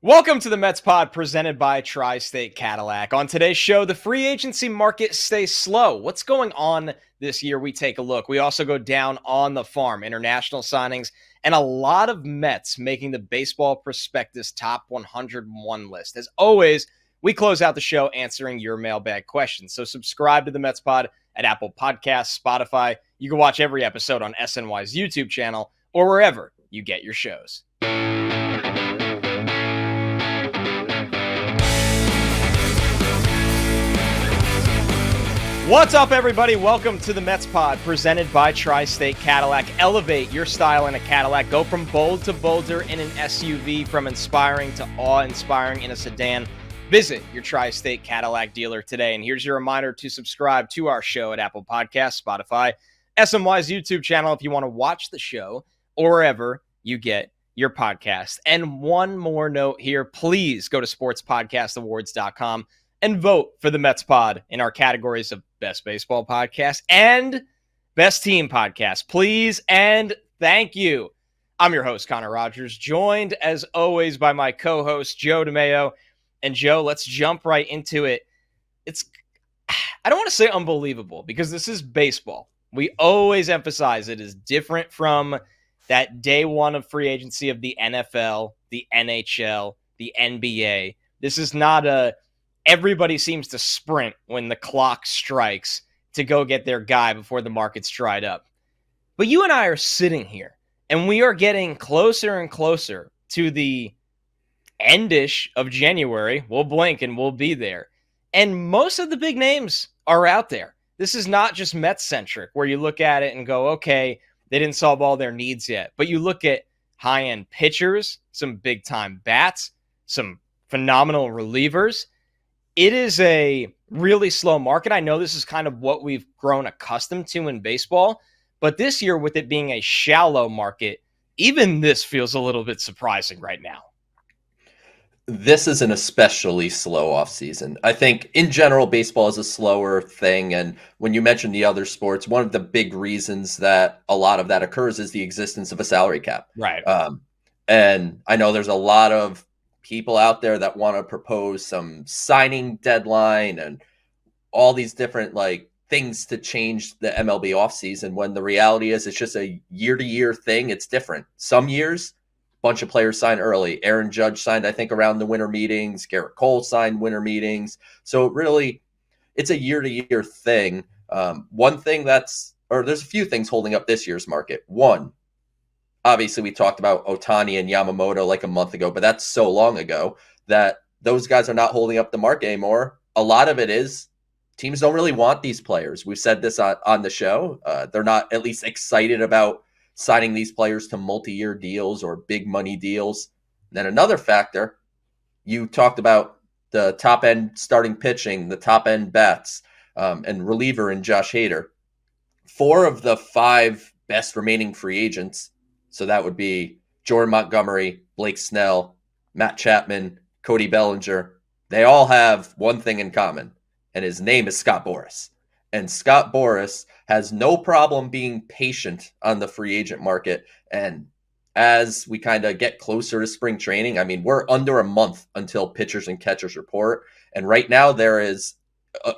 Welcome to the Mets Pod presented by Tri-State Cadillac. On today's show, the free agency market stays slow. What's going on this year? We take a look. We also go down on the farm, international signings, and a lot of Mets making the Baseball Prospectus Top 101 list. As always, we close out the show answering your mailbag questions. So subscribe to the Mets Pod at Apple Podcasts, Spotify. You can watch every episode on SNY's YouTube channel or wherever you get your shows. What's up, everybody? Welcome to the Mets Pod, presented by Tri-State Cadillac. Elevate your style in a Cadillac. Go from bold to bolder in an SUV, from inspiring to awe-inspiring in a sedan. Visit your Tri-State Cadillac dealer today. And here's your reminder to subscribe to our show at Apple Podcasts, Spotify, SNY's YouTube channel if you want to watch the show, or wherever you get your podcast. And one more note here, please go to sportspodcastawards.com and vote for the Mets Pod in our categories of Best Baseball Podcast and Best Team Podcast. Please and thank you. I'm your host, Connor Rogers, joined as always by my co-host, Joe DeMayo. And Joe, let's jump right into it. I don't want to say unbelievable because this is baseball. We always emphasize it is different from that day one of free agency of the NFL, the NHL, the NBA. This is not everybody seems to sprint when the clock strikes to go get their guy before the market's dried up. But you and I are sitting here, and we are getting closer and closer to the endish of January. We'll blink and we'll be there. And most of the big names are out there. This is not just Mets-centric, where you look at it and go, okay, they didn't solve all their needs yet. But you look at high-end pitchers, some big-time bats, some phenomenal relievers. It is a really slow market. I know this is kind of what we've grown accustomed to in baseball, but this year, with it being a shallow market, even this feels a little bit surprising right now. This is an especially slow offseason. I think in general, baseball is a slower thing. And when you mention the other sports, one of the big reasons that a lot of that occurs is the existence of a salary cap. Right. And I know there's a lot of people out there that want to propose some signing deadline and all these different things to change the MLB offseason, when the reality is it's just a year-to-year thing. It's different. Some years, a bunch of players sign early. Aaron Judge signed, I think, around the winter meetings. Garrett Cole signed winter meetings. So really, it's a year-to-year thing. There's a few things holding up this year's market. One, obviously, we talked about Ohtani and Yamamoto like a month ago, but that's so long ago that those guys are not holding up the market anymore. A lot of it is teams don't really want these players. We've said this on the show. They're not at least excited about signing these players to multi-year deals or big money deals. And then another factor, you talked about the top-end starting pitching, the top-end bats, and reliever in Josh Hader. 4 of the 5 best remaining free agents, so that would be Jordan Montgomery, Blake Snell, Matt Chapman, Cody Bellinger. They all have one thing in common, and his name is Scott Boras. And Scott Boras has no problem being patient on the free agent market. And as we kind of get closer to spring training, I mean, we're under a month until pitchers and catchers report. And right now there is,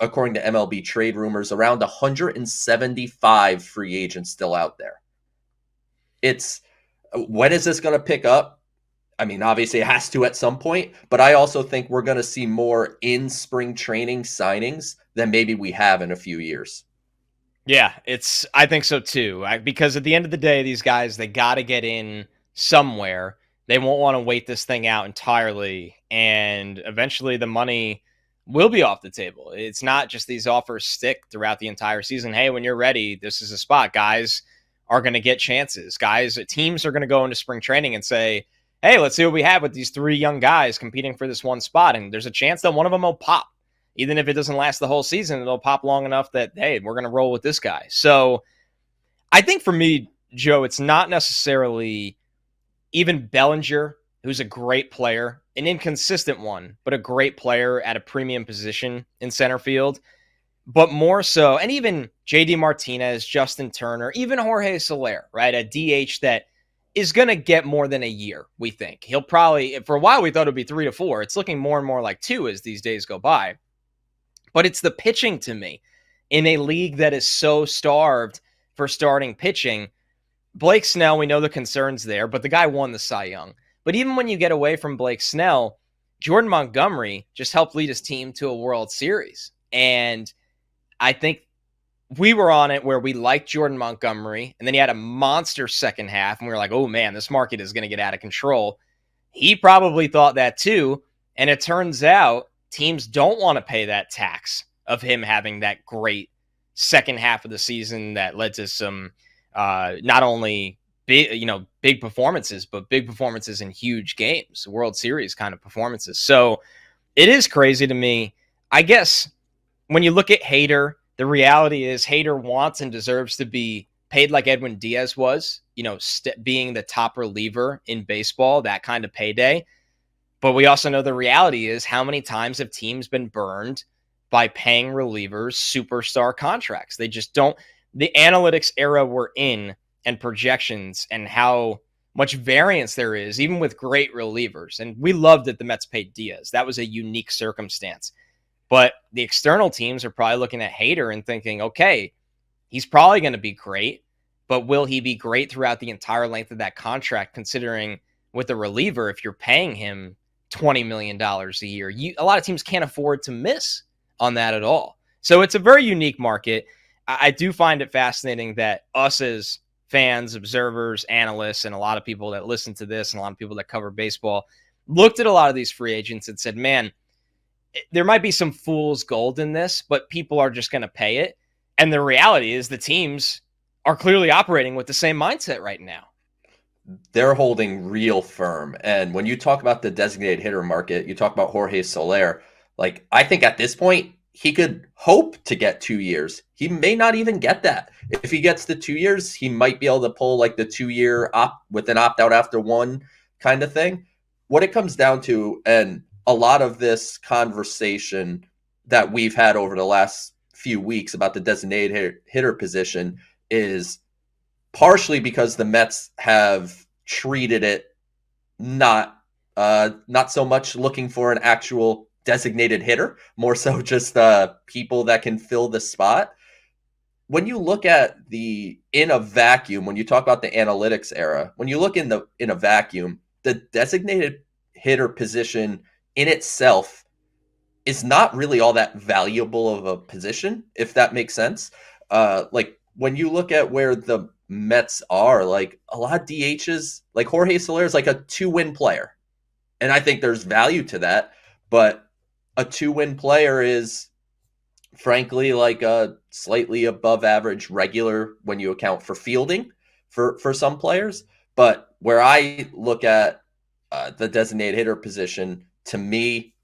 according to MLB trade rumors, around 175 free agents still out there. When is this going to pick up? I mean, obviously it has to at some point, but I also think we're going to see more in spring training signings than maybe we have in a few years. Yeah, I think so too. Because at the end of the day, these guys, they got to get in somewhere. They won't want to wait this thing out entirely. And eventually the money will be off the table. It's not just these offers stick throughout the entire season. Hey, when you're ready, this is a spot. Guys are going to get chances. Teams are going to go into spring training and say, hey, let's see what we have with these 3 young guys competing for this one spot. And there's a chance that one of them will pop. Even if it doesn't last the whole season, it'll pop long enough that, hey, we're going to roll with this guy. So I think for me, Joe, it's not necessarily even Bellinger, who's a great player, an inconsistent one, but a great player at a premium position in center field. But more so, and even JD Martinez, Justin Turner, even Jorge Soler, right? A DH that is going to get more than a year, we think. He'll probably, for a while, we thought it would be 3 to 4. It's looking more and more like 2 as these days go by. But it's the pitching to me in a league that is so starved for starting pitching. Blake Snell, we know the concerns there, but the guy won the Cy Young. But even when you get away from Blake Snell, Jordan Montgomery just helped lead his team to a World Series. And I think we were on it where we liked Jordan Montgomery, and then he had a monster second half, and we were like, oh man, this market is going to get out of control. He probably thought that too, and it turns out teams don't want to pay that tax of him having that great second half of the season that led to some not only big performances, but big performances in huge games, World Series kind of performances. So it is crazy to me. I guess when you look at Hader, the reality is Hader wants and deserves to be paid like Edwin Diaz was, being the top reliever in baseball, that kind of payday. But we also know the reality is how many times have teams been burned by paying relievers superstar contracts? They just don't. The analytics era we're in and projections and how much variance there is, even with great relievers. And we loved that the Mets paid Diaz. That was a unique circumstance. But the external teams are probably looking at Hader and thinking, okay, he's probably going to be great, but will he be great throughout the entire length of that contract, considering with a reliever, if you're paying him $20 million a year, a lot of teams can't afford to miss on that at all. So it's a very unique market. I do find it fascinating that us as fans, observers, analysts, and a lot of people that listen to this and a lot of people that cover baseball looked at a lot of these free agents and said, man, there might be some fool's gold in this, but people are just going to pay it. And the reality is the teams are clearly operating with the same mindset right now. They're holding real firm. And when you talk about the designated hitter market, you talk about Jorge Soler. Like, I think at this point, he could hope to get 2 years. He may not even get that. If he gets the 2 years, he might be able to pull like the 2-year with an opt-out after one kind of thing. What it comes down to, and a lot of this conversation that we've had over the last few weeks about the designated hitter position is partially because the Mets have treated it not so much looking for an actual designated hitter, more so just people that can fill the spot. When you look at in a vacuum, when you talk about the analytics era, when you look in a vacuum, the designated hitter position in itself is not really all that valuable of a position, if that makes sense. Like when you look at where the Mets are, like a lot of DHs, like Jorge Soler is like a 2-win player. And I think there's value to that. But a 2-win player is frankly like a slightly above average regular when you account for fielding for some players. But where I look at the designated hitter position, to me,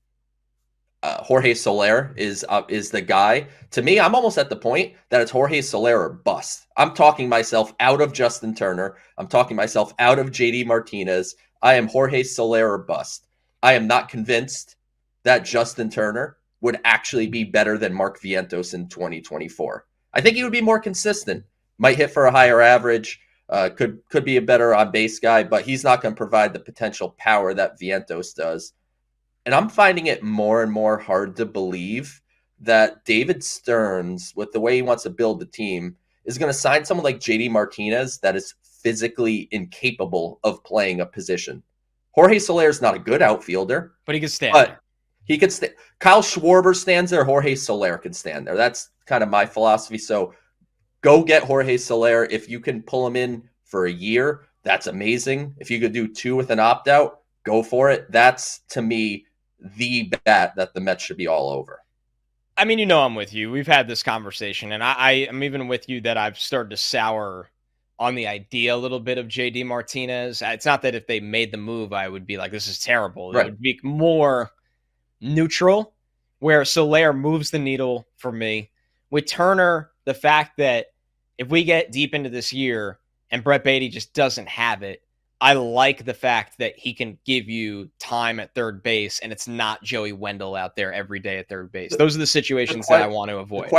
Jorge Soler is the guy. To me, I'm almost at the point that it's Jorge Soler or bust. I'm talking myself out of Justin Turner. I'm talking myself out of JD Martinez. I am Jorge Soler or bust. I am not convinced that Justin Turner would actually be better than Mark Vientos in 2024. I think he would be more consistent. Might hit for a higher average. Could be a better on base guy, but he's not going to provide the potential power that Vientos does. And I'm finding it more and more hard to believe that David Stearns, with the way he wants to build the team, is going to sign someone like JD Martinez that is physically incapable of playing a position. Jorge Soler is not a good outfielder, but he can stand there. He could stand. Kyle Schwarber stands there. Jorge Soler can stand there. That's kind of my philosophy. So go get Jorge Soler. If you can pull him in for a year, that's amazing. If you could do 2 with an opt-out, go for it. That's, to me, the bat that the Mets should be all over. I mean, I'm with you. We've had this conversation, and I'm even with you that I've started to sour on the idea a little bit of JD Martinez. It's not that if they made the move, I would be like, this is terrible. Right. It would be more neutral, where Soler moves the needle for me. With Turner, the fact that if we get deep into this year and Brett Beatty just doesn't have it, I like the fact that he can give you time at third base, and it's not Joey Wendell out there every day at third base. Those are the situations that I want to avoid.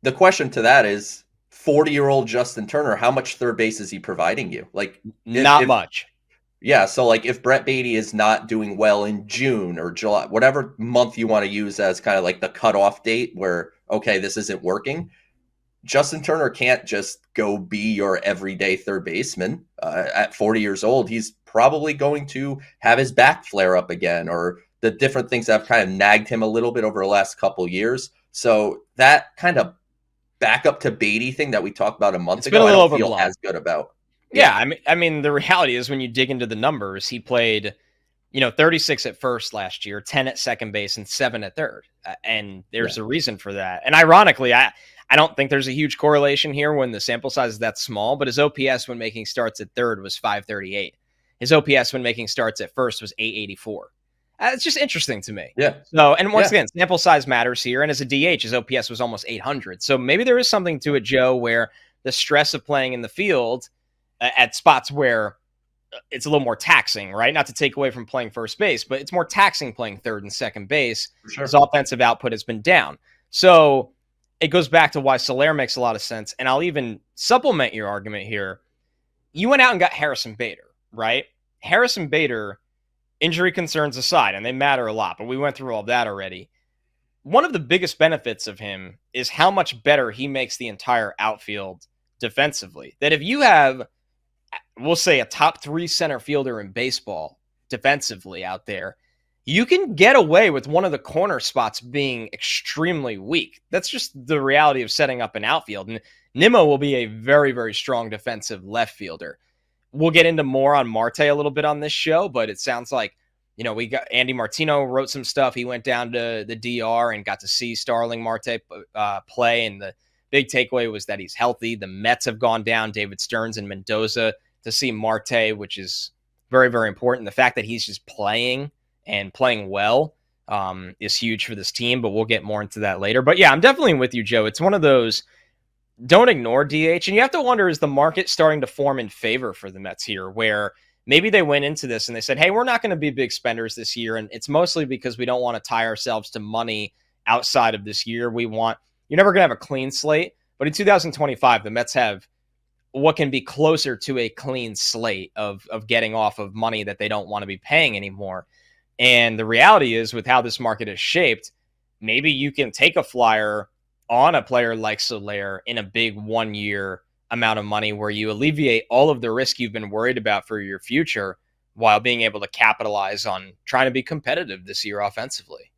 The question to that is, 40-year-old Justin Turner, how much third base is he providing you? Like, Not much. Yeah, so like if Brett Beatty is not doing well in June or July, whatever month you want to use as kind of like the cutoff date where, okay, this isn't working, Justin Turner can't just go be your everyday third baseman. At 40 years old, he's probably going to have his back flare up again, or the different things that have kind of nagged him a little bit over the last couple of years. So that kind of back up to Beatty thing that we talked about a month It's been a ago, I little don't feel overblown. as good about. Yeah, I mean, the reality is when you dig into the numbers, he played, 36 at first last year, 10 at second base, and 7 at third. And there's a reason for that. And ironically, I don't think there's a huge correlation here when the sample size is that small, but his OPS when making starts at third was 538. His OPS when making starts at first was 884. It's just interesting to me. Yeah. So, and once again, sample size matters here. And as a DH, his OPS was almost 800. So maybe there is something to it, Joe, where the stress of playing in the field at spots where it's a little more taxing, right? Not to take away from playing first base, but it's more taxing playing third and second base. Sure. His offensive output has been down. So it goes back to why Soler makes a lot of sense. And I'll even supplement your argument here. You went out and got Harrison Bader, right? Harrison Bader, injury concerns aside, and they matter a lot, but we went through all that already. One of the biggest benefits of him is how much better he makes the entire outfield defensively. That if you have, we'll say, a top 3 center fielder in baseball defensively out there, you can get away with one of the corner spots being extremely weak. That's just the reality of setting up an outfield. And Nimmo will be a very, very strong defensive left fielder. We'll get into more on Marte a little bit on this show, but it sounds like, we got Andy Martino wrote some stuff. He went down to the DR and got to see Starling Marte play. And the big takeaway was that he's healthy. The Mets have gone down David Stearns and Mendoza to see Marte, which is very, very important. The fact that he's just playing and playing well is huge for this team, but we'll get more into that later. But yeah, I'm definitely with you, Joe. It's one of those, don't ignore DH. And you have to wonder, is the market starting to form in favor for the Mets here, where maybe they went into this and they said, hey, we're not going to be big spenders this year. And it's mostly because we don't want to tie ourselves to money outside of this year. You're never going to have a clean slate, but in 2025, the Mets have what can be closer to a clean slate of getting off of money that they don't want to be paying anymore. And the reality is, with how this market is shaped, maybe you can take a flyer on a player like Soler in a big 1-year amount of money where you alleviate all of the risk you've been worried about for your future while being able to capitalize on trying to be competitive this year offensively.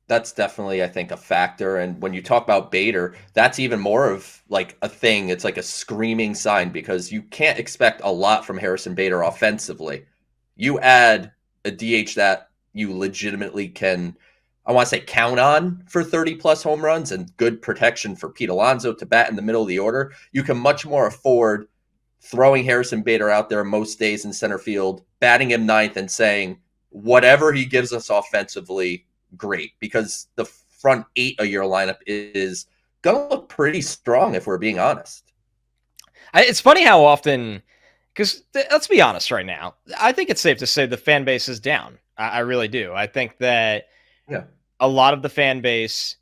That's definitely, I think, a factor. And when you talk about Bader, that's even more of like a thing. It's like a screaming sign because you can't expect a lot from Harrison Bader offensively. You add a DH that you legitimately can, I want to say, count on for 30-plus home runs and good protection for Pete Alonso to bat in the middle of the order. You can much more afford throwing Harrison Bader out there most days in center field, batting him ninth and saying, whatever he gives us offensively, great, because the front 8 of your lineup is going to look pretty strong if we're being honest. It's funny how often, because let's be honest right now, I think it's safe to say the fan base is down. I really do. I think that a lot of the fan base,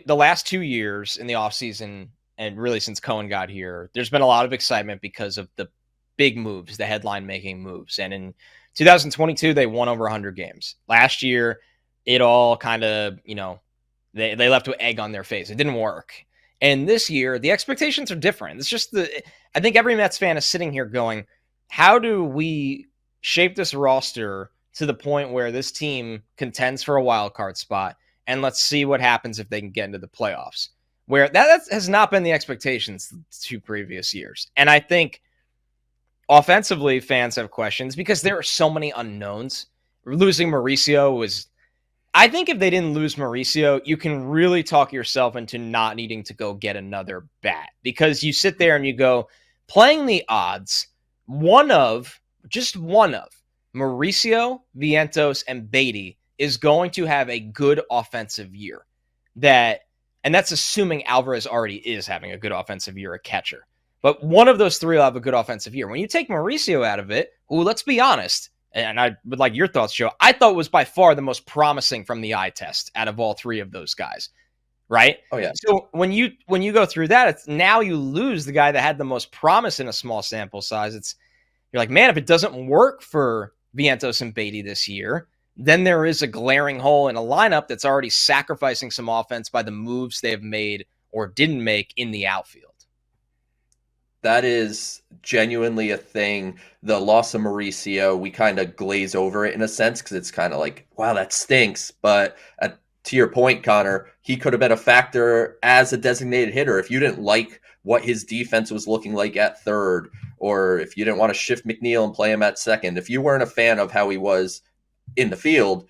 the last 2 years in the offseason, and really since Cohen got here, there's been a lot of excitement because of the big moves, the headline-making moves. And in 2022, they won over 100 games. Last year, it all kind of, they left with egg on their face. It didn't work. And this year, the expectations are different. It's just I think every Mets fan is sitting here going, how do we shape this roster to the point where this team contends for a wild card spot? And let's see what happens if they can get into the playoffs, where that has not been the expectations 2 previous years. And I think offensively, fans have questions because there are so many unknowns. Losing Mauricio was, I think if they didn't lose Mauricio, you can really talk yourself into not needing to go get another bat, because you sit there and you go, playing the odds, just one of Mauricio, Vientos, and Beatty is going to have a good offensive year. And that's assuming Alvarez already is having a good offensive year, a catcher. But one of those 3 will have a good offensive year. When you take Mauricio out of it, who, let's be honest, and I would like your thoughts, Joe, I thought was by far the most promising from the eye test out of all 3 of those guys. right? Oh yeah. So when you go through that, it's now you lose the guy that had the most promise in a small sample size. You're like, man, if it doesn't work for Vientos and Beatty this year, then there is a glaring hole in a lineup that's already sacrificing some offense by the moves they have made or didn't make in the outfield. That is genuinely a thing. The loss of Mauricio, we kind of glaze over it in a sense because it's kind of like, wow, that stinks. But to your point, Connor, he could have been a factor as a designated hitter. If you didn't like what his defense was looking like at third, or if you didn't want to shift McNeil and play him at second, if you weren't a fan of how he was in the field,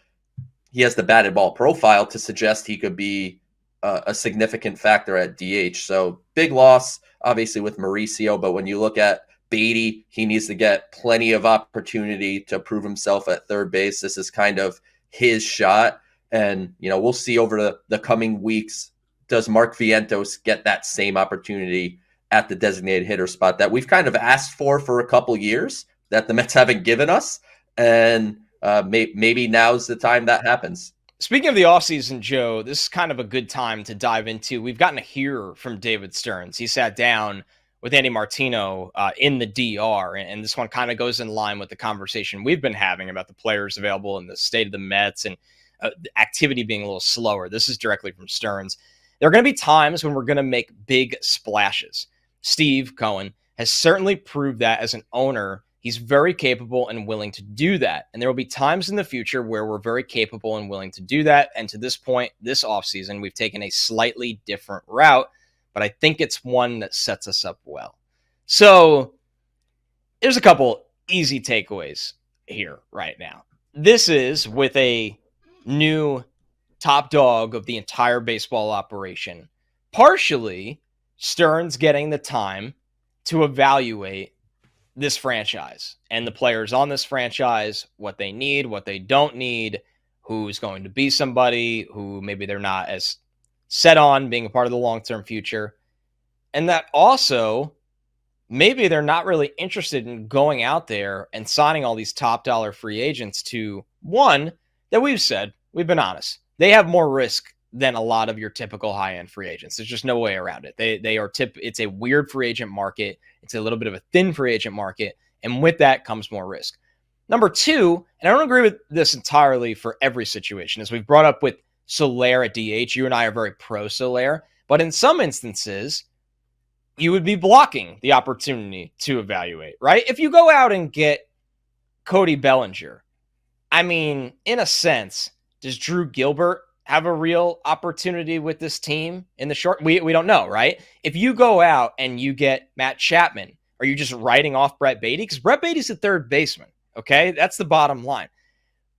he has the batted ball profile to suggest he could be a significant factor at DH. So big loss, obviously, with Mauricio. But when you look at Beatty, he needs to get plenty of opportunity to prove himself at third base. This is kind of his shot. And, we'll see over the coming weeks, does Mark Vientos get that same opportunity at the designated hitter spot that we've kind of asked for a couple years that the Mets haven't given us? And maybe now's the time that happens. Speaking of the offseason, Joe, this is kind of a good time to dive into. We've gotten to hear from David Stearns. He sat down with Andy Martino in the DR, and this one kind of goes in line with the conversation we've been having about the players available and the state of the Mets and activity being a little slower. This is directly from Stearns. There are going to be times when we're going to make big splashes. Steve Cohen has certainly proved that as an owner. He's very capable and willing to do that. And there will be times in the future where we're very capable and willing to do that. And to this point, this offseason, we've taken a slightly different route, but I think it's one that sets us up well. So there's a couple easy takeaways here right now. This is with a new top dog of the entire baseball operation. Partially, Stearns getting the time to evaluate this franchise and the players on this franchise, what they need, what they don't need, who's going to be somebody who maybe they're not as set on being a part of the long-term future. And that also, maybe they're not really interested in going out there and signing all these top dollar free agents to one that we've been honest. They have more risk than a lot of your typical high-end free agents. There's just no way around it. It's a weird free agent market. It's a little bit of a thin free agent market. And with that comes more risk. Number two, and I don't agree with this entirely for every situation, as we've brought up with Soler at DH. You and I are very pro Soler, but in some instances, you would be blocking the opportunity to evaluate, right? If you go out and get Cody Bellinger, I mean, in a sense, does Drew Gilbert have a real opportunity with this team in the short? We don't know, right? If you go out and you get Matt Chapman, are you just writing off Brett Beatty? Because Brett Beatty's the third baseman, okay? That's the bottom line.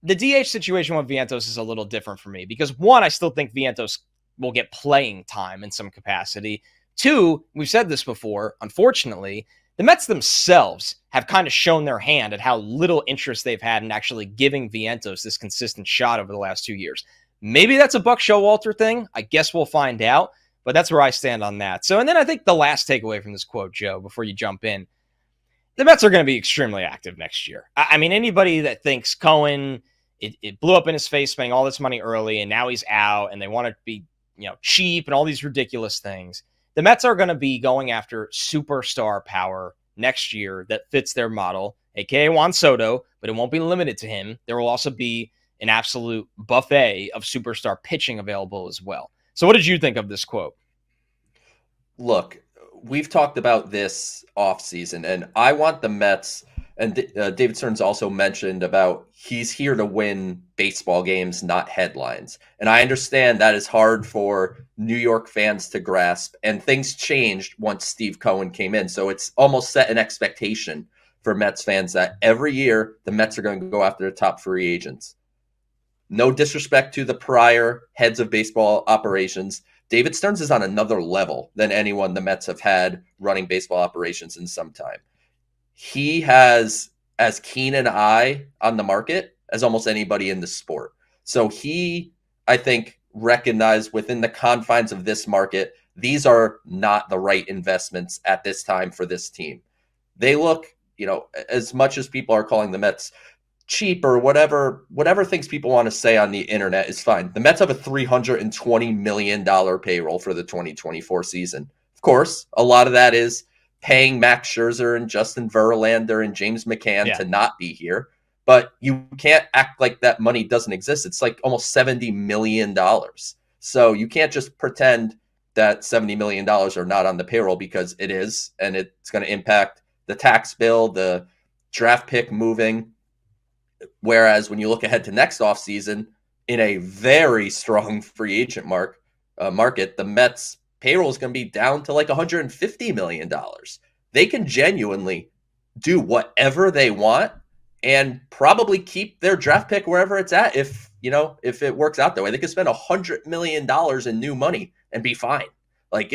The DH situation with Vientos is a little different for me because, one, I still think Vientos will get playing time in some capacity. Two, we've said this before, unfortunately, the Mets themselves have kind of shown their hand at how little interest they've had in actually giving Vientos this consistent shot over the last 2 years. Maybe that's a Buck Showalter thing. I guess we'll find out, but that's where I stand on that. So, and then I think the last takeaway from this quote, Joe, before you jump in, the Mets are going to be extremely active next year. I mean, anybody that thinks Cohen, it blew up in his face spending all this money early and now he's out and they want to be, cheap and all these ridiculous things. The Mets are going to be going after superstar power next year that fits their model, aka Juan Soto, but it won't be limited to him. There will also be an absolute buffet of superstar pitching available as well. So what did you think of this quote? Look, we've talked about this offseason, and I want the Mets, and David Stearns also mentioned about he's here to win baseball games, not headlines. And I understand that is hard for New York fans to grasp, and things changed once Steve Cohen came in. So it's almost set an expectation for Mets fans that every year the Mets are going to go after the top free agents. No disrespect to the prior heads of baseball operations. David Stearns is on another level than anyone the Mets have had running baseball operations in some time. He has as keen an eye on the market as almost anybody in the sport. So he, I think, recognized within the confines of this market, these are not the right investments at this time for this team. They look, as much as people are calling the Mets cheap or whatever things people want to say on the internet is fine. The Mets have a $320 million payroll for the 2024 season. Of course, a lot of that is paying Max Scherzer and Justin Verlander and James McCann to not be here. But you can't act like that money doesn't exist. It's like almost $70 million. So you can't just pretend that $70 million are not on the payroll, because it is, and it's going to impact the tax bill, the draft pick moving. Whereas when you look ahead to next offseason, in a very strong free agent market, the Mets payroll is going to be down to like $150 million. They can genuinely do whatever they want and probably keep their draft pick wherever it's at if it works out that way. They could spend $100 million in new money and be fine. Like,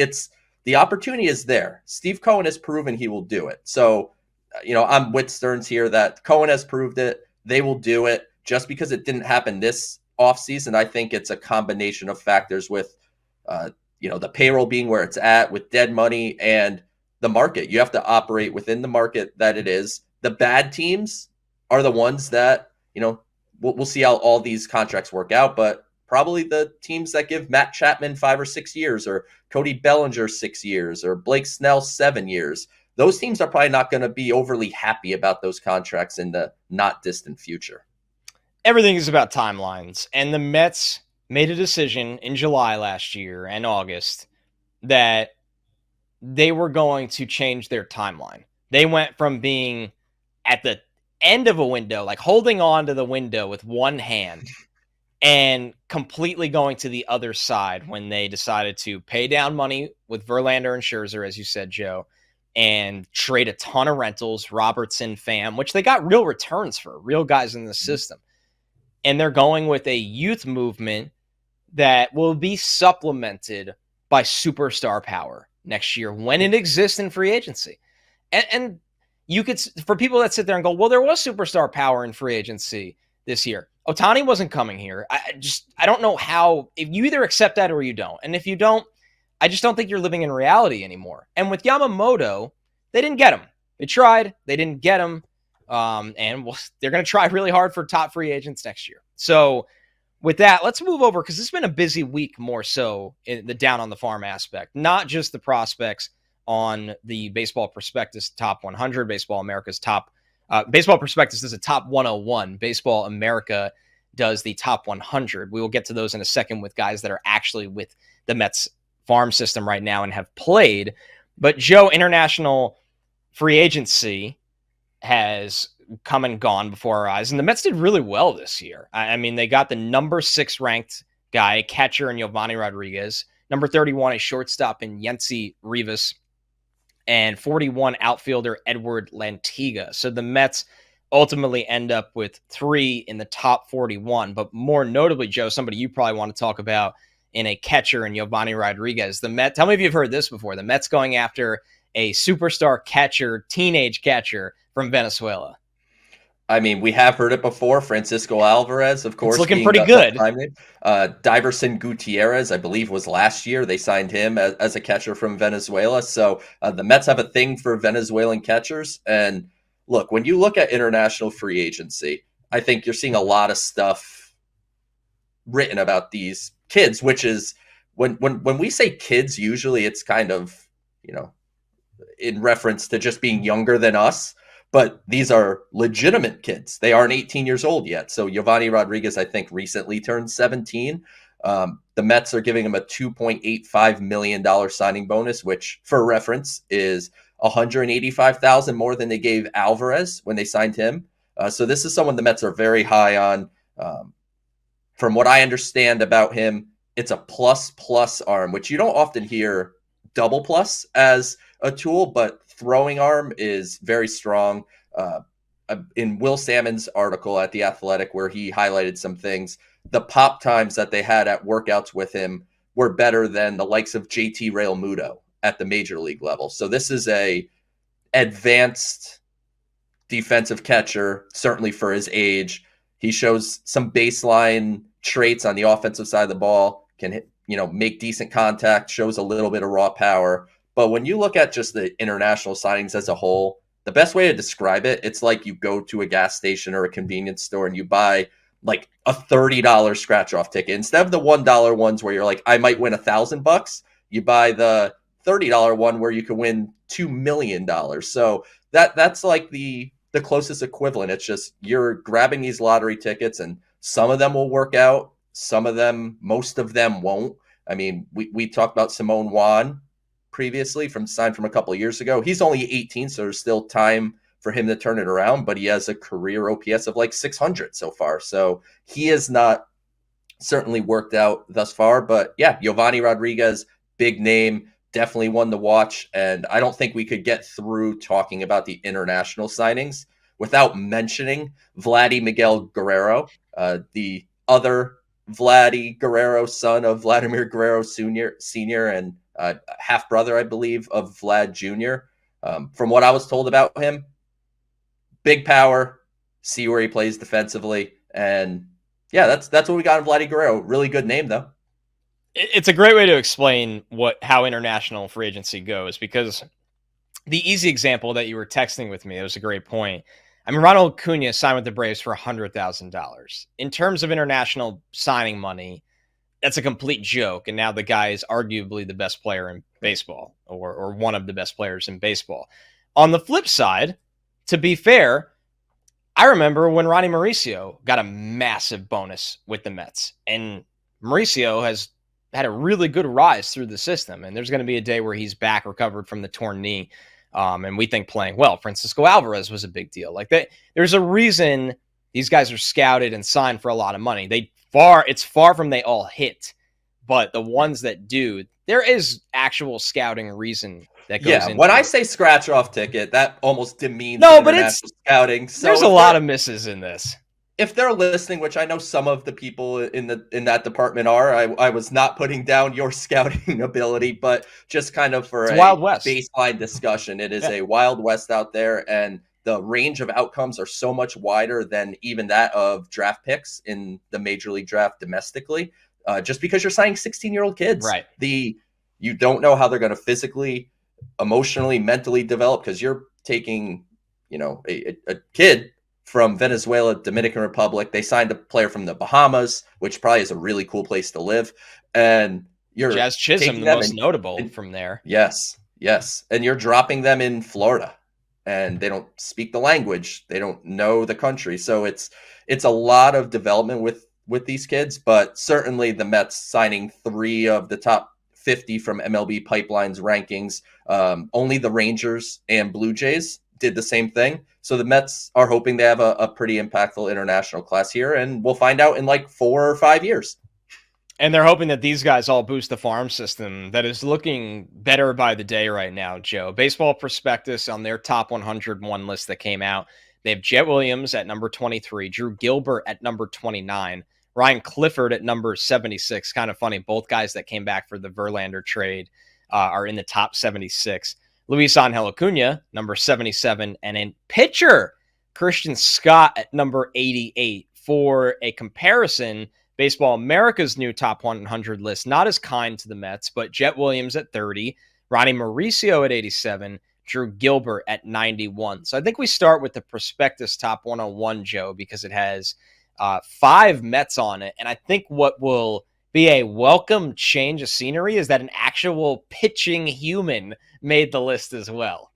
the opportunity is there. Steve Cohen has proven he will do it. So, I'm with Stearns here that Cohen has proved it. They will do it. Just because it didn't happen this offseason, I think it's a combination of factors with, the payroll being where it's at, with dead money, and the market. You have to operate within the market that it is. The bad teams are the ones that, we'll see how all these contracts work out, but probably the teams that give Matt Chapman 5 or 6 years, or Cody Bellinger 6 years, or Blake Snell 7 years. Those teams are probably not going to be overly happy about those contracts in the not distant future. Everything is about timelines, and the Mets made a decision in July last year and August that they were going to change their timeline. They went from being at the end of a window, like holding on to the window with one hand, and completely going to the other side when they decided to pay down money with Verlander and Scherzer, as you said, Joe, and trade a ton of rentals, Robertson, Pham, which they got real returns for, real guys in the system. And they're going with a youth movement that will be supplemented by superstar power next year when it exists in free agency. And you could, for people that sit there and go, well, there was superstar power in free agency this year. Ohtani wasn't coming here. I don't know how, if you either accept that or you don't. And if you don't, I just don't think you're living in reality anymore. And with Yamamoto, they didn't get him. They tried. They didn't get him. And they're going to try really hard for top free agents next year. So with that, let's move over, because it's been a busy week more so in the down on the farm aspect, not just the prospects on the Baseball Prospectus Top 100, Baseball America's top. Baseball Prospectus is a top 101. Baseball America does the top 100. We will get to those in a second with guys that are actually with the Mets farm system right now and have played. But Joe, international free agency has come and gone before our eyes, and the Mets did really well this year. I mean, they got the number 6 ranked guy, catcher, in Yovanny Rodriguez, number 31, a shortstop in Yensi Rivas, and 41 outfielder Edward Lantiga. So the Mets ultimately end up with 3 in the top 41. But more notably, Joe, somebody you probably want to talk about in a catcher in Yovanny Rodriguez. The Mets, tell me if you've heard this before. The Mets going after a superstar catcher, teenage catcher from Venezuela. I mean, we have heard it before. Francisco Alvarez, of course. It's looking pretty good. Diverson Gutierrez, I believe, was last year. They signed him as a catcher from Venezuela. So the Mets have a thing for Venezuelan catchers. And look, when you look at international free agency, I think you're seeing a lot of stuff written about these kids, which is when we say kids, usually it's kind of, in reference to just being younger than us. But these are legitimate kids. They aren't 18 years old yet. So Yovanny Rodriguez, I think, recently turned 17. The Mets are giving him a $2.85 million signing bonus, which, for reference, is $185,000 more than they gave Alvarez when they signed him. So this is someone the Mets are very high on. From what I understand about him, it's a plus arm, which you don't often hear double plus as a tool, but throwing arm is very strong. In Will Salmon's article at The Athletic, where he highlighted some things, the pop times that they had at workouts with him were better than the likes of JT Realmuto at the major league level. So this is a advanced defensive catcher, certainly for his age. He shows some baseline traits on the offensive side of the ball, can hit, make decent contact, shows a little bit of raw power. But when you look at just the international signings as a whole, the the best way to describe it, it's like you go to a gas station or a convenience store and you buy like a $30 scratch off ticket instead of the $1 ones where you're like, I might win $1,000. You buy the $30 one where you can win $2 million. So that's like the closest equivalent. It's just you're grabbing these lottery tickets, and some of them will work out. Some of them, most of them won't. I mean, we talked about Simone Juan previously signed from a couple of years ago. He's only 18, so there's still time for him to turn it around, but he has a career OPS of like 600 so far. So he has not certainly worked out thus far. But yeah, Yovanny Rodriguez, big name, definitely one to watch. And I don't think we could get through talking about the international signings without mentioning Vladdy Miguel Guerrero, the other Vladdy Guerrero, son of Vladimir Guerrero Sr. and half brother, I believe, of Vlad Jr. From what I was told about him, big power, see where he plays defensively. And yeah, that's what we got in Vladdy Guerrero. Really good name, though. It's a great way to explain how international free agency goes, because the easy example that you were texting with me, it was a great point. I mean, Ronald Acuna signed with the Braves for $100,000. In terms of international signing money, that's a complete joke. And now the guy is arguably the best player in baseball, or one of the best players in baseball. On the flip side, to be fair, I remember when Ronnie Mauricio got a massive bonus with the Mets. And Mauricio has had a really good rise through the system. And there's going to be a day where he's back, recovered from the torn knee. And we think playing well. Francisco Alvarez was a big deal. Like that, there's a reason these guys are scouted and signed for a lot of money. It's far from they all hit, but the ones that do, there is actual scouting reason that goes into when I it. say scratch off ticket, that almost demeans but it's scouting. So there's a lot of misses in this. If they're listening, which I know some of the people in that department are, I was not putting down your scouting ability, but just kind of for a Wild West baseline discussion, it is a Wild West out there, and the range of outcomes are so much wider than even that of draft picks in the major league draft domestically. Just because you're signing 16-year-old kids, right? You don't know how they're going to physically, emotionally, mentally develop, because you're taking, a kid from Venezuela, Dominican Republic. They signed a player from the Bahamas, which probably is a really cool place to live. And you're Jazz Chisholm, the most notable from there. Yes. And you're dropping them in Florida, and they don't speak the language. They don't know the country. So it's a lot of development with these kids, but certainly the Mets signing 3 of the top 50 from MLB Pipeline's rankings. Only the Rangers and Blue Jays did the same thing. So the Mets are hoping they have a pretty impactful international class here, and we'll find out in like 4 or 5 years. And they're hoping that these guys all boost the farm system that is looking better by the day right now, Joe. Baseball Prospectus, on their top 101 list that came out, they have Jett Williams at number 23, Drew Gilbert at number 29, Ryan Clifford at number 76. Kind of funny, both guys that came back for the Verlander trade are in the top 76. Luis Angel Acuna, number 77, and in pitcher, Christian Scott at number 88. For a comparison, Baseball America's new top 100 list, not as kind to the Mets, but Jett Williams at 30, Ronnie Mauricio at 87, Drew Gilbert at 91. So I think we start with the Prospectus top 101, Joe, because it has 5 Mets on it. And I think what will be a welcome change of scenery is that an actual pitching human made the list as well.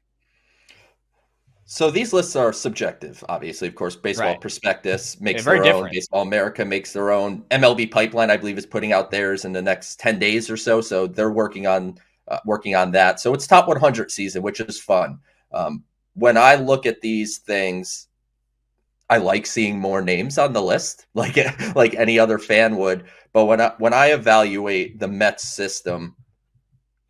So these lists are subjective, obviously. Of course, Baseball Prospectus makes their own. Different. Baseball America makes their own. MLB Pipeline, I believe, is putting out theirs in the next 10 days or so. So they're working on that. So it's top 100 season, which is fun. When I look at these things, I like seeing more names on the list, like any other fan would. But when I evaluate the Mets system,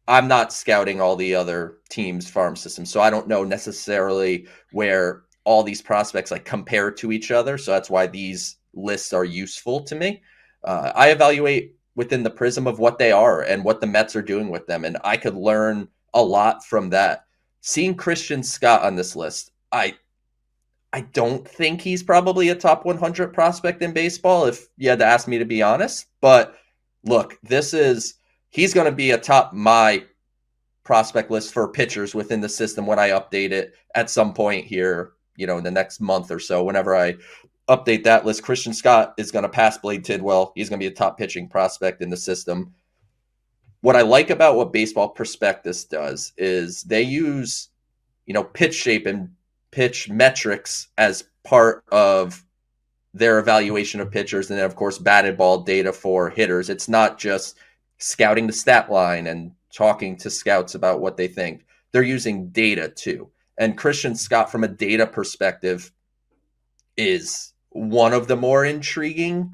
I'm not scouting all the other teams' farm systems, so I don't know necessarily where all these prospects like compare to each other. So that's why these lists are useful to me. I evaluate within the prism of what they are and what the Mets are doing with them, and I could learn a lot from that. Seeing Christian Scott on this list, I don't think he's probably a top 100 prospect in baseball, if you had to ask me to be honest. But look, he's going to be atop my prospect list for pitchers within the system when I update it at some point here, in the next month or so. Whenever I update that list, Christian Scott is going to pass Blade Tidwell. He's going to be a top pitching prospect in the system. What I like about what Baseball Prospectus does is they use, pitch shape and pitch metrics as part of their evaluation of pitchers. And then, of course, batted ball data for hitters. It's not just scouting the stat line and talking to scouts about what they think. They're using data too. And Christian Scott, from a data perspective, is one of the more intriguing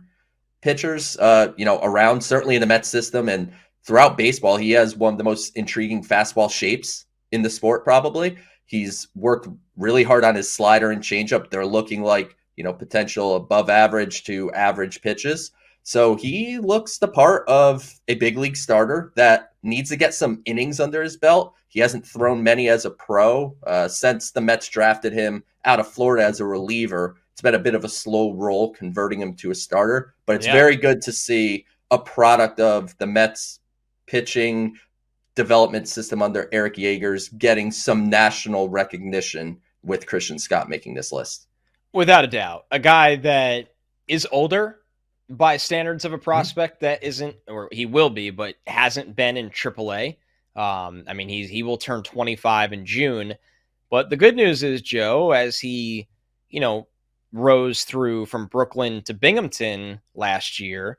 pitchers, around, certainly in the Mets system and throughout baseball. He has one of the most intriguing fastball shapes in the sport, probably. He's worked really hard on his slider and changeup. They're looking like, potential above average to average pitches. So he looks the part of a big league starter that needs to get some innings under his belt. He hasn't thrown many as a pro since the Mets drafted him out of Florida as a reliever. It's been a bit of a slow roll converting him to a starter, but it's very good to see a product of the Mets pitching development system under Eric Yeager's getting some national recognition with Christian Scott making this list. Without a doubt, a guy that is older by standards of a prospect that isn't, or he will be, but hasn't been in AAA. He will turn 25 in June. But the good news is, Joe, as he, rose through from Brooklyn to Binghamton last year,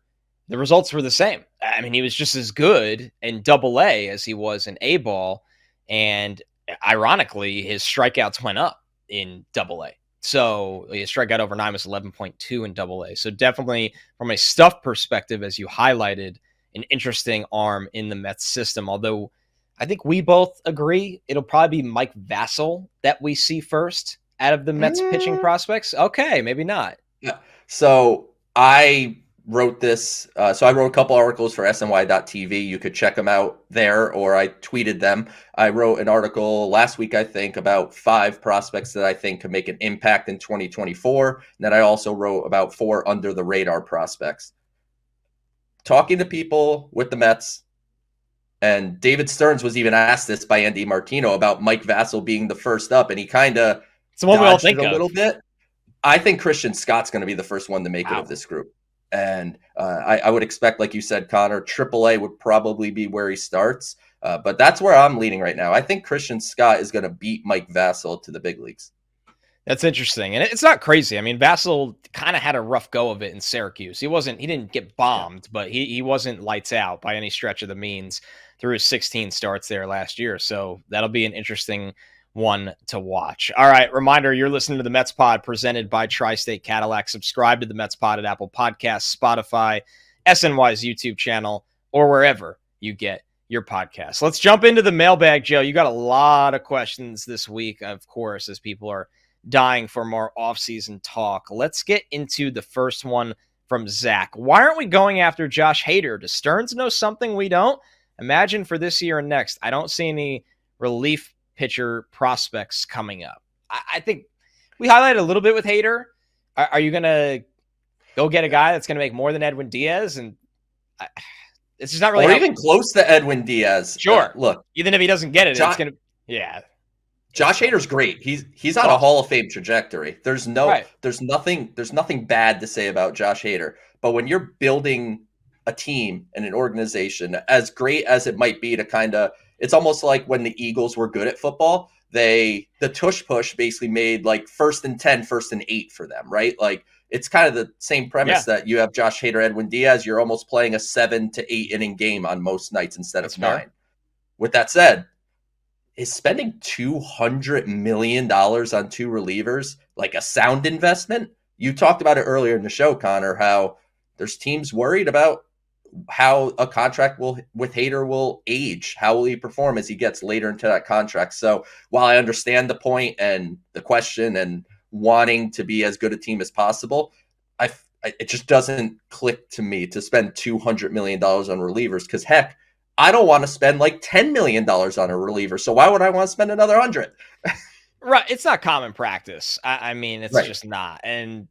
the results were the same. He was just as good in AA as he was in A ball. And ironically, his strikeouts went up in AA. So his strikeout over 9 was 11.2 in AA. So definitely from a stuff perspective, as you highlighted, an interesting arm in the Mets system. Although I think we both agree it'll probably be Mike Vasil that we see first out of the Mets pitching prospects. Okay, maybe not. Yeah. So I wrote this. I wrote a couple articles for SNY.TV. You could check them out there, or I tweeted them. I wrote an article last week, I think, about 5 prospects that I think could make an impact in 2024. And then I also wrote about 4 under the radar prospects. Talking to people with the Mets, and David Stearns was even asked this by Andy Martino about Mike Vasil being the first up, and he kind of dodged it a little bit. I think Christian Scott's going to be the first one to make it of this group. And I would expect, like you said, Connor, AAA would probably be where he starts. But that's where I'm leaning right now. I think Christian Scott is going to beat Mike Vasil to the big leagues. That's interesting. And it's not crazy. Vasil kind of had a rough go of it in Syracuse. He didn't get bombed, but he wasn't lights out by any stretch of the means through his 16 starts there last year. So that'll be an interesting one to watch. All right. Reminder, you're listening to the Mets Pod presented by Tri-State Cadillac. Subscribe to the Mets Pod at Apple Podcasts, Spotify, SNY's YouTube channel, or wherever you get your podcasts. Let's jump into the mailbag, Joe. You got a lot of questions this week, of course, as people are dying for more offseason talk. Let's get into the first one from Zach. Why aren't we going after Josh Hader? Does Stearns know something we don't? Imagine for this year and next. I don't see any relief pitcher prospects coming up. I think we highlighted a little bit with Hader. Are you going to go get a guy that's going to make more than Edwin Diaz? And it's just not really... Or even close to Edwin Diaz. Sure. Look. Even if he doesn't get it, it's going to... Yeah. Josh Hader's great. He's on a Hall of Fame trajectory. There's nothing bad to say about Josh Hader. But when you're building a team and an organization, as great as it might be to kind of... It's almost like when the Eagles were good at football, the tush push basically made like 1st and 10, 1st and 8 for them, right? Like it's kind of the same premise that you have Josh Hader, Edwin Diaz. You're almost playing a 7 to 8 inning game on most nights instead of 9. With that said, is spending $200 million on 2 relievers like a sound investment? You talked about it earlier in the show, Connor, how there's teams worried about how a contract with Hader will age. How will he perform as he gets later into that contract? So while I understand the point and the question and wanting to be as good a team as possible, it just doesn't click to me to spend $200 million on relievers, because heck, I don't want to spend like $10 million on a reliever. So why would I want to spend another 100? Right. It's not common practice. It's just not. And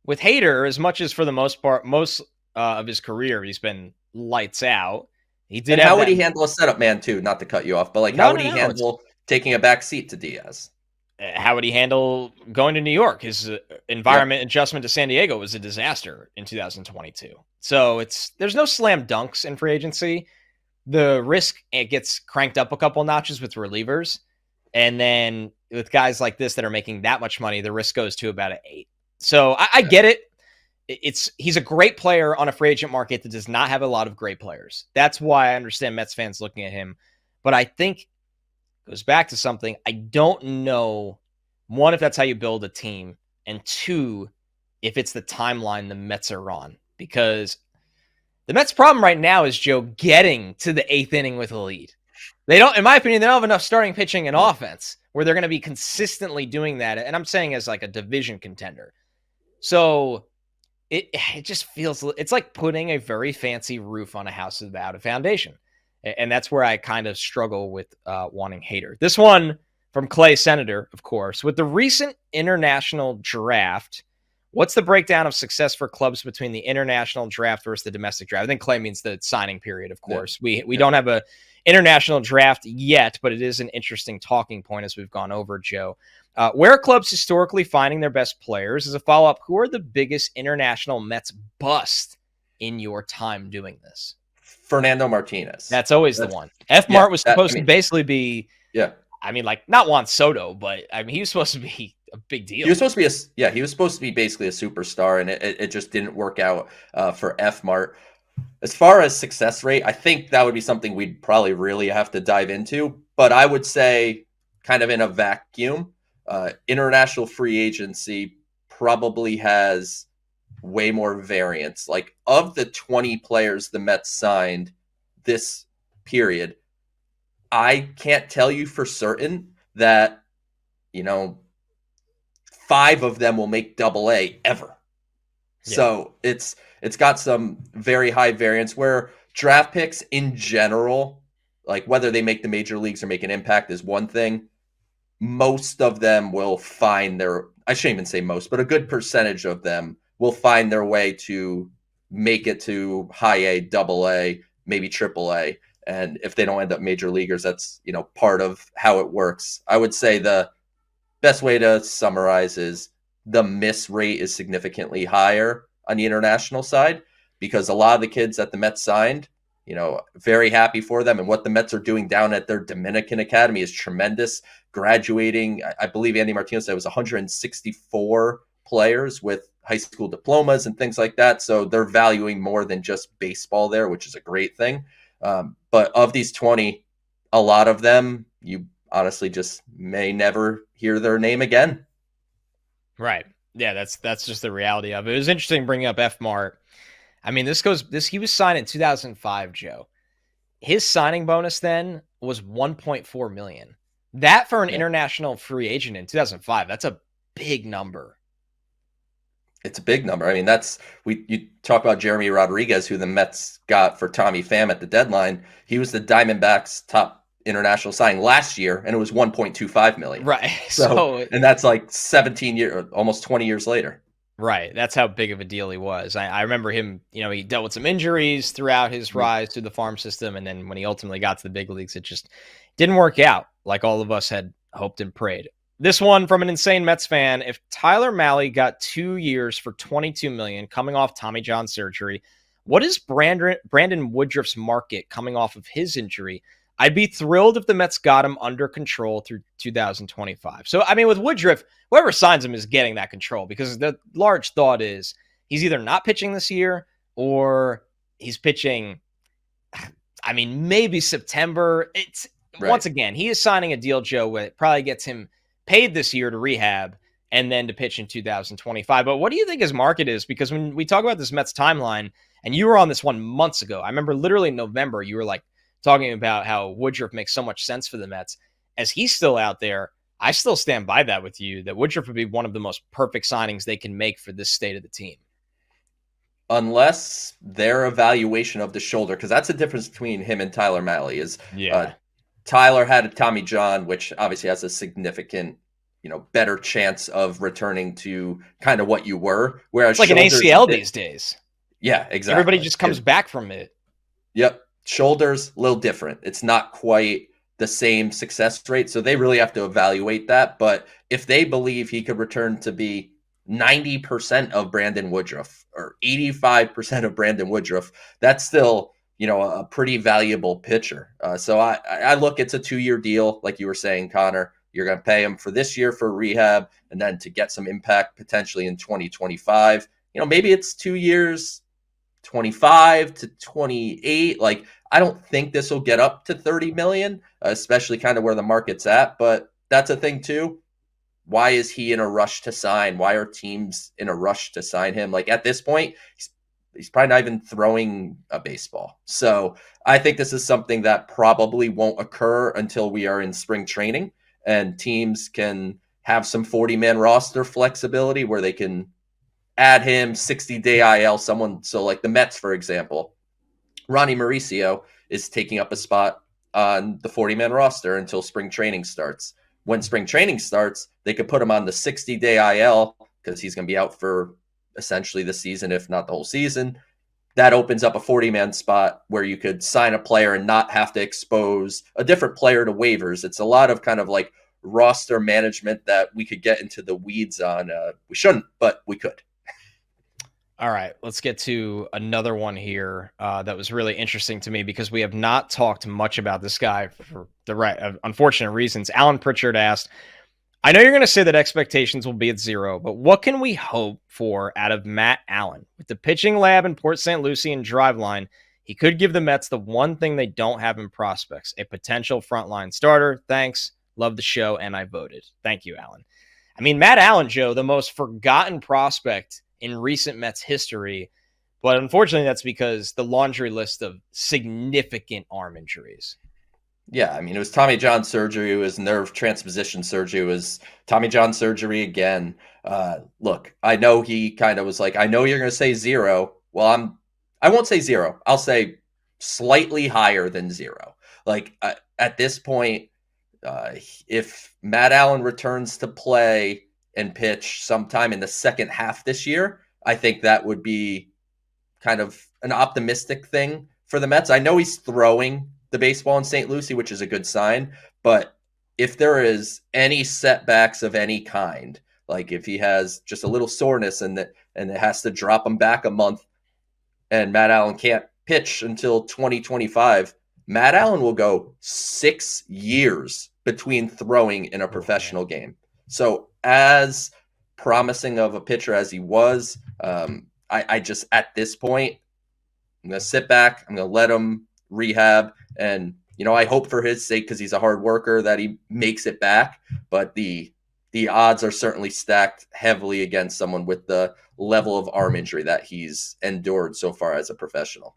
with Hader, as much as for the most part, most of his career, he's been lights out. He did And have how would that. he handle a setup man too? Not to cut you off, but like how No, would no, he no. handle taking a back seat to Diaz? How would he handle going to New York? His environment adjustment to San Diego was a disaster in 2022. So there's no slam dunks in free agency. The risk, it gets cranked up a couple notches with relievers, and then with guys like this that are making that much money, the risk goes to about an 8. So I get it. He's a great player on a free agent market that does not have a lot of great players. That's why I understand Mets fans looking at him. But I think it goes back to something. I don't know, one, if that's how you build a team, and two, if it's the timeline the Mets are on. Because the Mets' problem right now is, Joe, getting to the 8th inning with a lead. They don't, in my opinion, they don't have enough starting pitching and offense where they're going to be consistently doing that. And I'm saying as like a division contender. So it just feels, it's like putting a very fancy roof on a house without a foundation. And that's where I kind of struggle with wanting Hader. This one from Clay Senator, of course. With the recent international draft, what's the breakdown of success for clubs between the international draft versus the domestic draft? I think Clay means the signing period, of course. Yeah. We don't have a international draft yet, but it is an interesting talking point as we've gone over, Joe. Where are clubs historically finding their best players? As a follow-up, who are the biggest international Mets bust in your time doing this? Fernando Martinez. That's always the one. Mart was supposed to basically be, I mean, like not Juan Soto, but I mean, he was supposed to be a big deal. He was supposed to be he was supposed to be basically a superstar, and it just didn't work out for Mart. As far as success rate, I think that would be something we'd probably really have to dive into. But I would say, kind of in a vacuum, international free agency probably has way more variance. Like, of the 20 players the Mets signed this period, I can't tell you for certain that, 5 of them will make AA ever. Yeah. So it's got some very high variance where draft picks in general, like whether they make the major leagues or make an impact is one thing. Most of them will find I shouldn't even say most, but a good percentage of them will find their way to make it to high A, AA, maybe AAA. And if they don't end up major leaguers, that's, part of how it works. I would say the best way to summarize is the miss rate is significantly higher on the international side because a lot of the kids that the Mets signed, very happy for them. And what the Mets are doing down at their Dominican Academy is tremendous. Graduating, I believe Andy Martinez said it was 164 players with high school diplomas and things like that. So they're valuing more than just baseball there, which is a great thing. But of these 20, a lot of them, you honestly just may never hear their name again. Right. Yeah, that's just the reality of it. It was interesting bringing up Mart. I mean, he was signed in 2005, Joe. His signing bonus then was $1.4 million. That for an international free agent in 2005, that's a big number. It's a big number. I mean, you talk about Yensi Rodriguez, who the Mets got for Tommy Pham at the deadline. He was the Diamondbacks' top international signing last year, and it was $1.25 million. Right. So and that's like 17 years, almost 20 years later. Right. That's how big of a deal he was. I remember him, he dealt with some injuries throughout his rise through the farm system. And then when he ultimately got to the big leagues, it just didn't work out like all of us had hoped and prayed. This one from an insane Mets fan. If Tyler Mahle got 2 years for $22 million coming off Tommy John surgery, what is Brandon Woodruff's market coming off of his injury? I'd be thrilled if the Mets got him under control through 2025. So, I mean, with Woodruff, whoever signs him is getting that control because the large thought is he's either not pitching this year or he's pitching, I mean, maybe September. Once again, he is signing a deal, Joe, where it probably gets him paid this year to rehab and then to pitch in 2025. But what do you think his market is? Because when we talk about this Mets timeline, and you were on this one months ago, I remember literally in November, you were like, talking about how Woodruff makes so much sense for the Mets. As he's still out there, I still stand by that with you, that Woodruff would be one of the most perfect signings they can make for this state of the team. Unless their evaluation of the shoulder, because that's the difference between him and Tyler Mahle Tyler had a Tommy John, which obviously has a significant, better chance of returning to kind of what you were. Whereas it's like an ACL these days. Yeah, exactly. Everybody just comes back from it. Yep. Shoulders, a little different. It's not quite the same success rate. So they really have to evaluate that. But if they believe he could return to be 90% of Brandon Woodruff or 85% of Brandon Woodruff, that's still, a pretty valuable pitcher. So I look, it's a 2-year deal. Like you were saying, Connor, you're going to pay him for this year for rehab and then to get some impact potentially in 2025. Maybe it's 2 years, 25 to 28. Like, I don't think this will get up to 30 million, especially kind of where the market's at, but that's a thing too. Why is he in a rush to sign? Why are teams in a rush to sign him? Like, at this point, he's probably not even throwing a baseball. So I think this is something that probably won't occur until we are in spring training and teams can have some 40-man roster flexibility where they can add him 60-day IL, someone. So like the Mets, for example, Ronnie Mauricio is taking up a spot on the 40-man roster until spring training starts. When spring training starts, they could put him on the 60-day IL because he's going to be out for essentially the season, if not the whole season. That opens up a 40-man spot where you could sign a player and not have to expose a different player to waivers. It's a lot of kind of like roster management that we could get into the weeds on. We shouldn't, but we could. All right, let's get to another one here that was really interesting to me because we have not talked much about this guy for the unfortunate reasons. Alan Pritchard asked, I know you're going to say that expectations will be at 0, but what can we hope for out of Matt Allan? With the pitching lab in Port St. Lucie and Driveline, he could give the Mets the one thing they don't have in prospects, a potential frontline starter. Thanks. Love the show, and I voted. Thank you, Alan. I mean, Matt Allan, Joe, the most forgotten prospect in recent Mets history, but unfortunately that's because the laundry list of significant arm injuries. Yeah, I mean, it was Tommy John surgery, it was nerve transposition surgery, it was Tommy John surgery again. Look, I know he kind of was like, I know you're going to say 0. Well, I won't say 0. I'll say slightly higher than 0. Like, at this point, if Matt Allan returns to play and pitch sometime in the second half this year, I think that would be kind of an optimistic thing for the Mets. I know he's throwing the baseball in St. Lucie, which is a good sign, but if there is any setbacks of any kind, like if he has just a little soreness and it has to drop him back a month and Matt Allan can't pitch until 2025, Matt Allan will go 6 years between throwing in a professional game. So as promising of a pitcher as he was, I just, at this point, I'm going to sit back. I'm going to let him rehab. And, I hope for his sake, because he's a hard worker, that he makes it back. But the odds are certainly stacked heavily against someone with the level of arm injury that he's endured so far as a professional.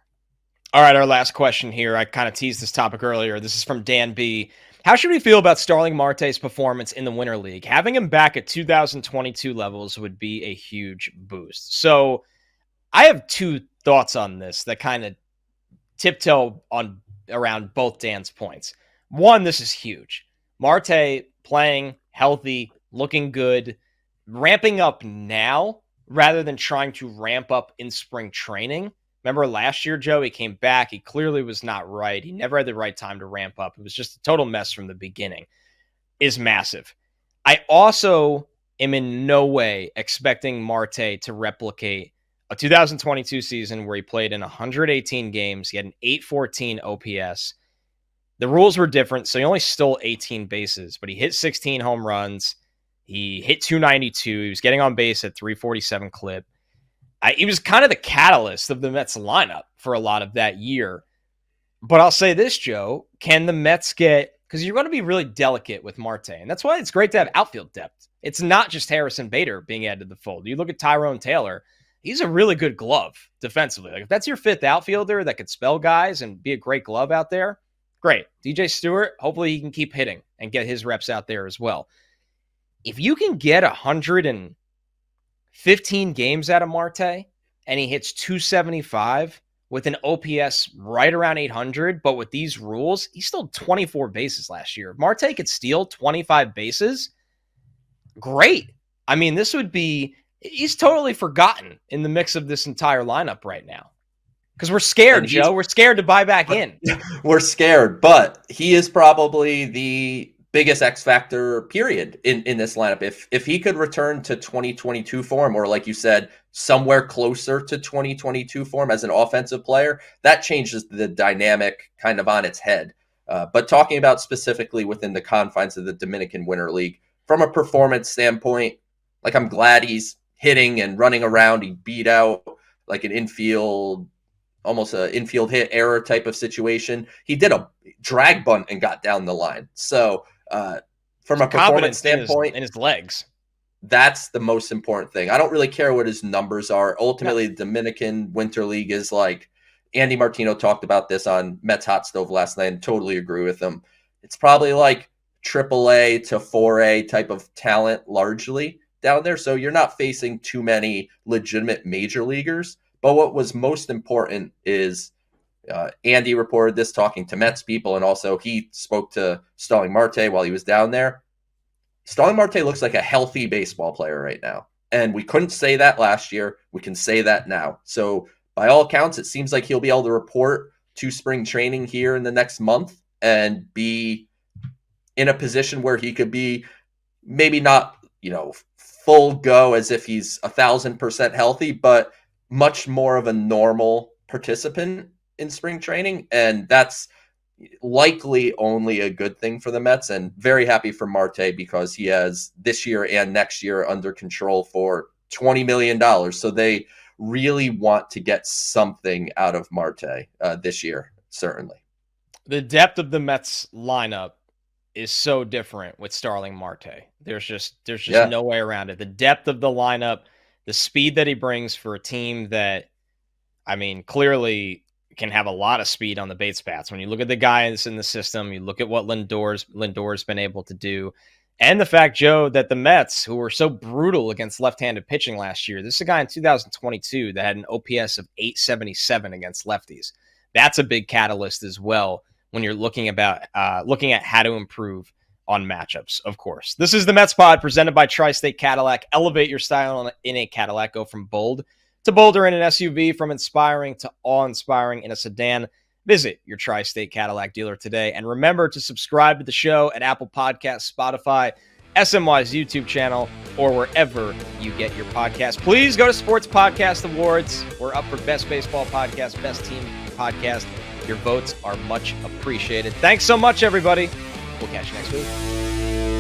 All right, our last question here. I kind of teased this topic earlier. This is from Dan B. How should we feel about Starling Marte's performance in the Winter League? Having him back at 2022 levels would be a huge boost. So I have 2 thoughts on this that kind of tiptoe around both Dan's points. One, this is huge. Marte playing healthy, looking good, ramping up now rather than trying to ramp up in spring training. Remember last year, Joe, he came back. He clearly was not right. He never had the right time to ramp up. It was just a total mess from the beginning. Is massive. I also am in no way expecting Marte to replicate a 2022 season where he played in 118 games. He had an 814 OPS. The rules were different, so he only stole 18 bases, but he hit 16 home runs. He hit 292. He was getting on base at 347 clip. He was kind of the catalyst of the Mets lineup for a lot of that year. But I'll say this, Joe, can the Mets get, because you're going to be really delicate with Marte, and that's why it's great to have outfield depth. It's not just Harrison Bader being added to the fold. You look at Tyrone Taylor, he's a really good glove defensively. Like if that's your 5th outfielder that could spell guys and be a great glove out there, great. DJ Stewart, hopefully he can keep hitting and get his reps out there as well. If you can get 115 games out of Marte and he hits 275 with an OPS right around 800, but with these rules, he stole 24 bases last year. If Marte could steal 25 bases, great. I mean, this would be, he's totally forgotten in the mix of this entire lineup right now. Because we're scared, And Joe. We're scared to buy back in. We're scared, but he is probably the biggest X factor, period, in this lineup. If he could return to 2022 form, or like you said, somewhere closer to 2022 form as an offensive player, that changes the dynamic kind of on its head. But talking about specifically within the confines of the Dominican Winter League, from a performance standpoint, like, I'm glad he's hitting and running around. He beat out like an infield, almost an infield hit error type of situation. He did a drag bunt and got down the line. So from a performance standpoint, in his legs, that's the most important thing. I don't really care what his numbers are. Ultimately, the Dominican Winter League is like, Andy Martino talked about this on Mets Hot Stove last night, and totally agree with him. It's probably like AAA to 4A type of talent largely down there. So you're not facing too many legitimate major leaguers. But what was most important is Andy reported this talking to Mets people, and also he spoke to Starling Marte while he was down there. Starling Marte looks like a healthy baseball player right now. And we couldn't say that last year. We can say that now. So by all accounts, it seems like he'll be able to report to spring training here in the next month and be in a position where he could be maybe not, full go as if he's 1,000% healthy, but much more of a normal participant in spring training. And that's likely only a good thing for the Mets, and very happy for Marte because he has this year and next year under control for $20 million. So they really want to get something out of Marte this year, certainly. The depth of the Mets lineup is so different with Starling Marte. There's just no way around it. The depth of the lineup, the speed that he brings for a team that, clearly can have a lot of speed on the base bats. When you look at the guys in the system, you look at what Lindor's been able to do, and the fact, Joe, that the Mets, who were so brutal against left-handed pitching last year, this is a guy in 2022 that had an OPS of 877 against lefties. That's a big catalyst as well when you're looking at how to improve on matchups, of course. This is the Mets Pod presented by Tri-State Cadillac. Elevate your style in a Cadillac. Go from bold to bolder in an SUV, from inspiring to awe-inspiring in a sedan. Visit your Tri-State Cadillac dealer today. And remember to subscribe to the show at Apple Podcasts, Spotify, SNY's YouTube channel, or wherever you get your podcasts. Please go to Sports Podcast Awards. We're up for Best Baseball Podcast, Best Team Podcast. Your votes are much appreciated. Thanks so much, everybody. We'll catch you next week.